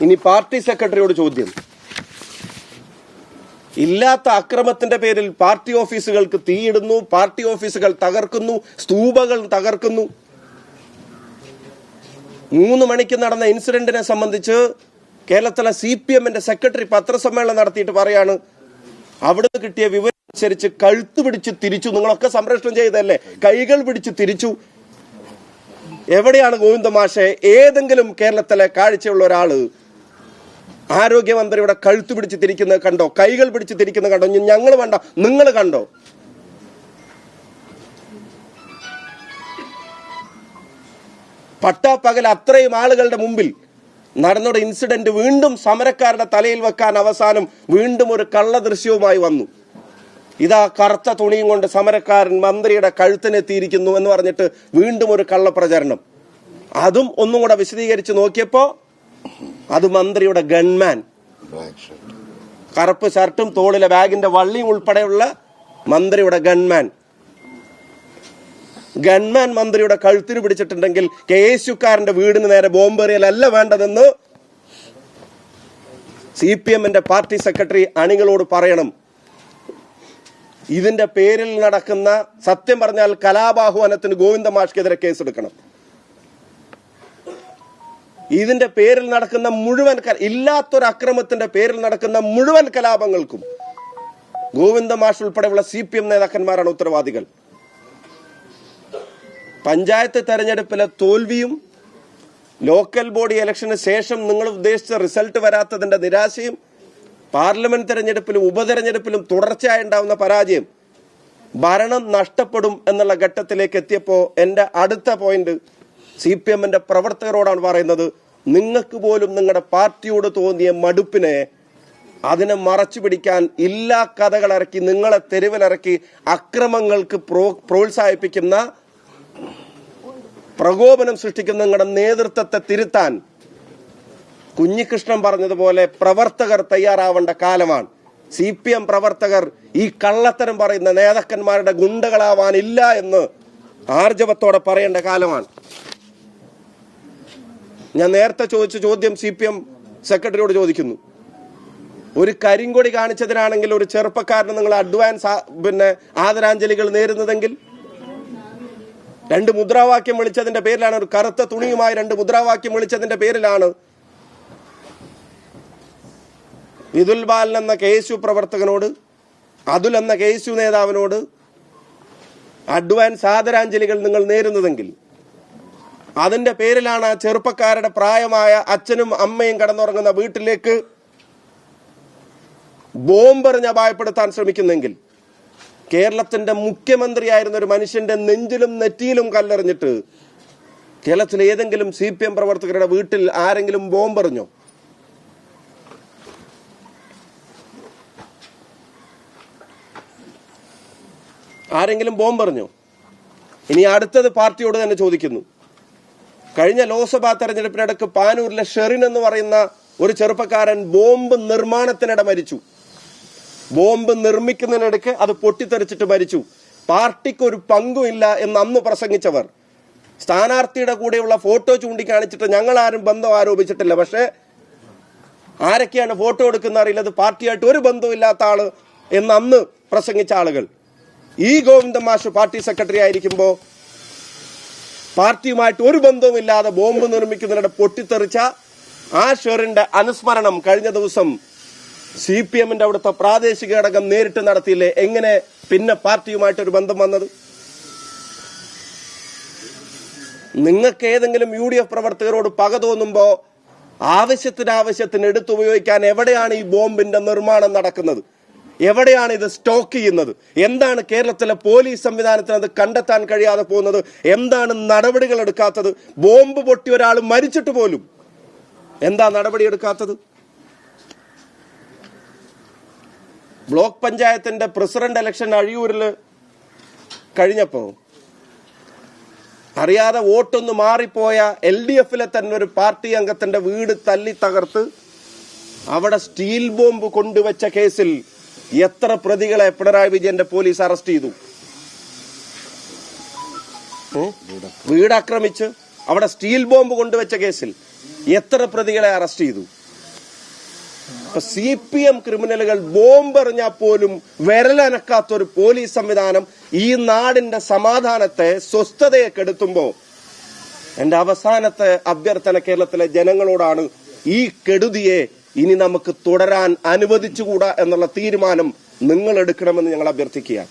ഇനി പാർട്ടി സെക്രട്ടറിയോട് ചോദ്യം. ഇല്ലാത്ത അക്രമത്തിന്റെ പേരിൽ പാർട്ടി ഓഫീസുകൾക്ക് തീയിടുന്നു, പാർട്ടി ഓഫീസുകൾ തകർക്കുന്നു, സ്തൂപകൾ തകർക്കുന്നു. 3 മണിക്ക് നടന്ന ഇൻസിഡന്റിനെ സംബന്ധിച്ച് കേരളത്തിലെ CPM-ന്റെ സെക്രട്ടറി പത്രസമ്മേളനം നടത്തിയിട്ട് പറയാണ്, അവിടുന്ന് കിട്ടിയ വിവരം അനുസരിച്ച് കഴുത്ത് പിടിച്ച് തിരിച്ചു. നിങ്ങളൊക്കെ സംപ്രേഷണം ചെയ്തല്ലേ, കൈകൾ പിടിച്ച് തിരിച്ചു. എവിടെയാണ് ഗോവിന്ദ മാഷെ? ഏതെങ്കിലും കേരളത്തിലെ കാഴ്ചയുള്ള ഒരാള് ആരോഗ്യമന്ത്രിയുടെ കഴുത്ത് പിടിച്ച് തിരിക്കുന്നത് കണ്ടോ? കൈകൾ പിടിച്ച് തിരിക്കുന്നത് കണ്ടോ? ഞങ്ങൾ വേണ്ട, നിങ്ങൾ കണ്ടോ? പട്ടാപ്പകൽ അത്രയും ആളുകളുടെ മുമ്പിൽ നടന്നൊരു ഇൻസിഡന്റ് വീണ്ടും സമരക്കാരുടെ തലയിൽ വെക്കാൻ അവസാനം വീണ്ടും ഒരു കള്ള ദൃശ്യവുമായി വന്നു. ഇതാ കറുത്ത തുണിയും കൊണ്ട് സമരക്കാരൻ മന്ത്രിയുടെ കഴുത്തിനെത്തിയിരിക്കുന്നു എന്ന് പറഞ്ഞിട്ട് വീണ്ടും ഒരു കള്ളപ്രചരണം. അതും ഒന്നും കൂടെ വിശദീകരിച്ച് നോക്കിയപ്പോ അത് മന്ത്രിയുടെ ഗൺമാൻ, കറുപ്പ് ഷർട്ടും തോളിലെ ബാഗിന്റെ വള്ളിയും ഉൾപ്പെടെയുള്ള മന്ത്രിയുടെ ഗൺമാൻ മന്ത്രിയുടെ കഴുത്തിന് പിടിച്ചിട്ടുണ്ടെങ്കിൽ KSUക്കാരന്റെ വീടിന് നേരെ ബോംബെറിയലല്ല വേണ്ടതെന്ന് CPM-ന്റെ പാർട്ടി സെക്രട്ടറി അണികളോട് പറയണം. ഇതിന്റെ പേരിൽ നടക്കുന്ന, സത്യം പറഞ്ഞാൽ കലാപാഹ്വാനത്തിന് ഗോവിന്ദ മാഷ്ക്കെതിരെ കേസെടുക്കണം. ഇതിന്റെ പേരിൽ നടക്കുന്ന മുഴുവൻ, ഇല്ലാത്തൊരു അക്രമത്തിന്റെ പേരിൽ നടക്കുന്ന മുഴുവൻ കലാപങ്ങൾക്കും ഗോവിന്ദ മാഷ് ഉൾപ്പെടെയുള്ള CPM നേതാക്കന്മാരാണ് ഉത്തരവാദികൾ. പഞ്ചായത്ത് തെരഞ്ഞെടുപ്പിലെ തോൽവിയും ലോക്കൽ ബോഡി ഇലക്ഷന് ശേഷം നിങ്ങൾ ഉദ്ദേശിച്ച റിസൾട്ട് വരാത്തതിന്റെ നിരാശയും, പാർലമെന്റ് തെരഞ്ഞെടുപ്പിലും ഉപതെരഞ്ഞെടുപ്പിലും തുടർച്ചയായി ഉണ്ടാവുന്ന പരാജയം, ഭരണം നഷ്ടപ്പെടും എന്നുള്ള ഘട്ടത്തിലേക്ക് എത്തിയപ്പോൾ എന്റെ അടുത്ത പോയിന്റ് CPM-ന്റെ പ്രവർത്തകരോടാണ് പറയുന്നത്. നിങ്ങൾക്ക് പോലും നിങ്ങളുടെ പാർട്ടിയോട് തോന്നിയ മടുപ്പിനെ, അതിനെ മറച്ചു പിടിക്കാൻ ഇല്ലാ കഥകളിറക്കി നിങ്ങളെ തെരുവിലിറക്കി അക്രമങ്ങൾക്ക് പ്രോത്സാഹിപ്പിക്കുന്ന, പ്രകോപനം സൃഷ്ടിക്കുന്ന നിങ്ങളുടെ നേതൃത്വത്തെ തിരുത്താൻ കുഞ്ഞികൃഷ്ണൻ പറഞ്ഞതുപോലെ പ്രവർത്തകർ തയ്യാറാവേണ്ട കാലമാണ്. CPM പ്രവർത്തകർ ഈ കള്ളത്തരം പറയുന്ന നേതാക്കന്മാരുടെ ഗുണ്ടകളാവാനില്ല എന്ന് ആർജവത്തോടെ പറയേണ്ട കാലമാണ്. ഞാൻ നേരത്തെ ചോദിച്ച ചോദ്യം CPM സെക്രട്ടറിയോട് ചോദിക്കുന്നു. ഒരു കരിങ്കൊടി കാണിച്ചതിനാണെങ്കിൽ ഒരു ചെറുപ്പക്കാരന് നിങ്ങൾ അഡ്വാൻസ് ആദരാഞ്ജലികൾ നേരുന്നതെങ്കിൽ, 2 മുദ്രാവാക്യം വിളിച്ചതിന്റെ പേരിലാണ്, ഒരു കറുത്ത തുണിയുമായി 2 മുദ്രാവാക്യം വിളിച്ചതിന്റെ പേരിലാണ് വിതുൽ ബാലൻ എന്ന KSU പ്രവർത്തകനോട്, അതുൽ എന്ന KSU നേതാവിനോട് അഡ്വാൻസ് ആദരാഞ്ജലികൾ നിങ്ങൾ നേരുന്നതെങ്കിൽ, അതിന്റെ പേരിലാണ് ആ ചെറുപ്പക്കാരുടെ പ്രായമായ അച്ഛനും അമ്മയും കടന്നുറങ്ങുന്ന വീട്ടിലേക്ക് ബോംബെറിഞ്ഞ് അപായപ്പെടുത്താൻ ശ്രമിക്കുന്നെങ്കിൽ, കേരളത്തിന്റെ മുഖ്യമന്ത്രിയായിരുന്ന ഒരു മനുഷ്യന്റെ നെഞ്ചിലും നെറ്റിയിലും കല്ലെറിഞ്ഞിട്ട് കേരളത്തിലെ ഏതെങ്കിലും CPM പ്രവർത്തകരുടെ വീട്ടിൽ ആരെങ്കിലും ബോംബെറിഞ്ഞോ? ആരെങ്കിലും ബോംബെറിഞ്ഞോ? ഇനി അടുത്തത് പാർട്ടിയോട് തന്നെ ചോദിക്കുന്നു. കഴിഞ്ഞ ലോക്സഭാ തെരഞ്ഞെടുപ്പിനിടക്ക് പാനൂരിലെ ഷെറിൻ എന്ന് പറയുന്ന ഒരു ചെറുപ്പക്കാരൻ ബോംബ് നിർമ്മാണത്തിനിടെ മരിച്ചു. ബോംബ് നിർമ്മിക്കുന്നതിനിടയ്ക്ക് അത് പൊട്ടിത്തെറിച്ചിട്ട് മരിച്ചു. പാർട്ടിക്ക് ഒരു പങ്കുമില്ല എന്ന് അന്ന് പ്രസംഗിച്ചവർ, സ്ഥാനാർത്ഥിയുടെ കൂടെയുള്ള ഫോട്ടോ ചൂണ്ടിക്കാണിച്ചിട്ട് ഞങ്ങൾ ആരും ബന്ധം ആരോപിച്ചിട്ടില്ല. പക്ഷേ ആരൊക്കെയാണ് ഫോട്ടോ എടുക്കുന്ന അറിയില്ല, അത് പാർട്ടിയായിട്ട് ഒരു ബന്ധമില്ലാത്ത ആള് എന്ന് അന്ന് പ്രസംഗിച്ച ആളുകൾ, ഈ ഗോവിന്ദ മാഷ് പാർട്ടി സെക്രട്ടറി ആയിരിക്കുമ്പോൾ പാർട്ടിയുമായിട്ട് ഒരു ബന്ധവുമില്ലാതെ ബോംബ് നിർമ്മിക്കുന്നതിനിടെ പൊട്ടിത്തെറിച്ച ആ ഷെറിന്റെ അനുസ്മരണം കഴിഞ്ഞ ദിവസം CPM-ന്റെ അവിടുത്തെ പ്രാദേശിക ഘടകം നേരിട്ട് നടത്തിയില്ലേ? എങ്ങനെ പിന്നെ പാർട്ടിയുമായിട്ടൊരു ബന്ധം വന്നത്? നിങ്ങൾക്ക് ഏതെങ്കിലും UDF പ്രവർത്തകരോട് പക തോന്നുമ്പോ ആവശ്യത്തിന് എടുത്തുപയോഗിക്കാൻ എവിടെയാണ് ഈ ബോംബിന്റെ നിർമ്മാണം നടക്കുന്നത്? എവിടെയാണ് ഇത് സ്റ്റോക്ക് ചെയ്യുന്നത്? എന്താണ് കേരളത്തിലെ പോലീസ് സംവിധാനത്തിന് അത് കണ്ടെത്താൻ കഴിയാതെ പോകുന്നത്? എന്താണ് നടപടികൾ എടുക്കാത്തത്? ബോംബ് പൊട്ടി ഒരാൾ മരിച്ചിട്ട് പോലും എന്താ നടപടി എടുക്കാത്തത്? ബ്ലോക്ക് പഞ്ചായത്തിന്റെ പ്രസിഡന്റ് ഇലക്ഷൻ അഴിയൂരിൽ കഴിഞ്ഞപ്പോ അറിയാതെ വോട്ടൊന്ന് മാറിപ്പോയ LDF-ലെ തന്നെ ഒരു പാർട്ടി അംഗത്തിന്റെ വീട് തല്ലി തകർത്ത് അവിടെ സ്റ്റീൽ ബോംബ് കൊണ്ടുവച്ച കേസിൽ എത്ര പ്രതികളെ പിണറായി വിജയന്റെ പോലീസ് അറസ്റ്റ് ചെയ്തു? വീട് ആക്രമിച്ച് അവിടെ സ്റ്റീൽ ബോംബ് കൊണ്ടുവച്ച കേസിൽ എത്ര പ്രതികളെ അറസ്റ്റ് ചെയ്തു? CPM ക്രിമിനലുകൾ ബോംബെറിഞ്ഞാൽ പോലും വിരലനക്കാത്തൊരു പോലീസ് സംവിധാനം ഈ നാടിന്റെ സമാധാനത്തെ, സ്വസ്ഥതയെ കെടുത്തുമ്പോ എന്റെ അവസാനത്തെ അഭ്യർത്ഥന കേരളത്തിലെ ജനങ്ങളോടാണ്, ഈ കെടുതിയെ ഇനി നമുക്ക് തുടരാൻ അനുവദിച്ചുകൂടാ എന്നുള്ള തീരുമാനം നിങ്ങൾ എടുക്കണമെന്ന് ഞങ്ങൾ അഭ്യർത്ഥിക്കുകയാണ്.